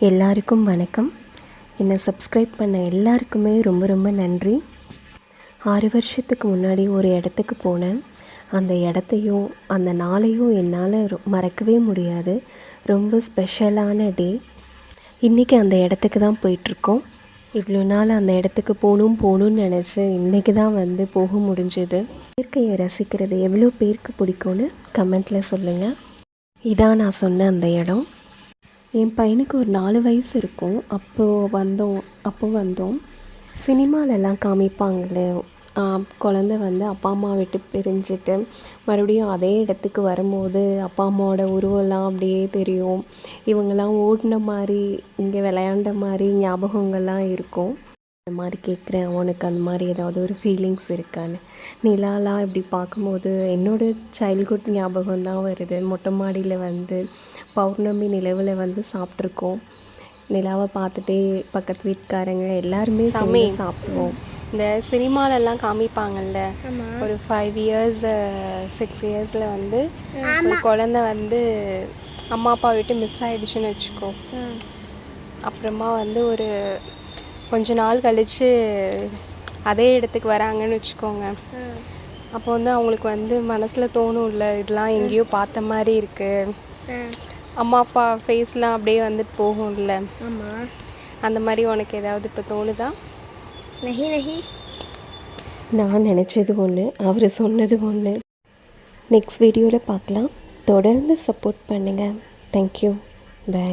எல்லாருக்கும் வணக்கம். என்னை சப்ஸ்கிரைப் பண்ண எல்லாருக்குமே ரொம்ப ரொம்ப நன்றி. 6 வருஷத்துக்கு முன்னாடி ஒரு இடத்துக்கு போனேன். அந்த இடத்தையும் அந்த நாளையும் என்னால் மறக்கவே முடியாது. ரொம்ப ஸ்பெஷலான டே. இன்றைக்கி அந்த இடத்துக்கு தான் போயிட்டுருக்கோம். இவ்வளோ நாள் அந்த இடத்துக்கு போகணும்னு நினச்சி இன்றைக்கி தான் போக முடிஞ்சது. இயற்கையை ரசிக்கிறது எவ்வளோ பேருக்கு பிடிக்கும்னு கமெண்ட்டில் சொல்லுங்கள். இதான் நான் சொன்ன அந்த இடம். என் பையனுக்கு ஒரு 4 வயசு இருக்கும். அப்போ வந்தோம். சினிமாலெல்லாம் காமிப்பாங்கள்ல, குழந்த அப்பா அம்மா விட்டு பிரிஞ்சுட்டு மறுபடியும் அதே இடத்துக்கு வரும்போது அப்பா அம்மாவோட உருவெல்லாம் அப்படியே தெரியும். இவங்கெல்லாம் ஓடின மாதிரி, இங்கே விளையாண்ட மாதிரி ஞாபகங்கள்லாம் இருக்கும். அந்த மாதிரி கேட்குறேன், உனக்கு அந்த மாதிரி ஏதாவது ஒரு ஃபீலிங்ஸ் இருக்கான்னு. நிலாலாம் இப்படி பார்க்கும்போது என்னோடய சைல்ட்ஹுட் ஞாபகம் தான் வருது. மொட்டை மாடியில் பௌர்ணமி நிலவில் சாப்பிட்ருக்கோம். நிலாவை பார்த்துட்டே பக்கத்து வீட்டுக்காரங்க எல்லாருமே சேர்ந்து சாப்பிடுவோம். இந்த சினிமாலெல்லாம் காமிப்பாங்கள்ல, ஒரு 5 இயர்ஸ் 6 இயர்ஸில் ஒரு குழந்த அம்மா அப்பா விட்டு மிஸ் ஆகிடுச்சுன்னு வச்சுக்கோ. அப்புறமா ஒரு கொஞ்ச நாள் கழித்து அதே இடத்துக்கு வராங்கன்னு வச்சுக்கோங்க. அப்போ அவங்களுக்கு மனசில் தோணும்ல, இதெல்லாம் எங்கேயோ பார்த்த மாதிரி இருக்குது. அம்மா அப்பா ஃபேஸ்லாம் அப்படியே போகும்ல. அந்த மாதிரி உனக்கு ஏதாவது இப்போ தோணுதா? நான் நினச்சது ஒன்று, அவர் சொன்னது ஒன்று. நெக்ஸ்ட் வீடியோவில் பார்க்கலாம். தொடர்ந்து சப்போர்ட் பண்ணுங்கள். தேங்க்யூ. பை.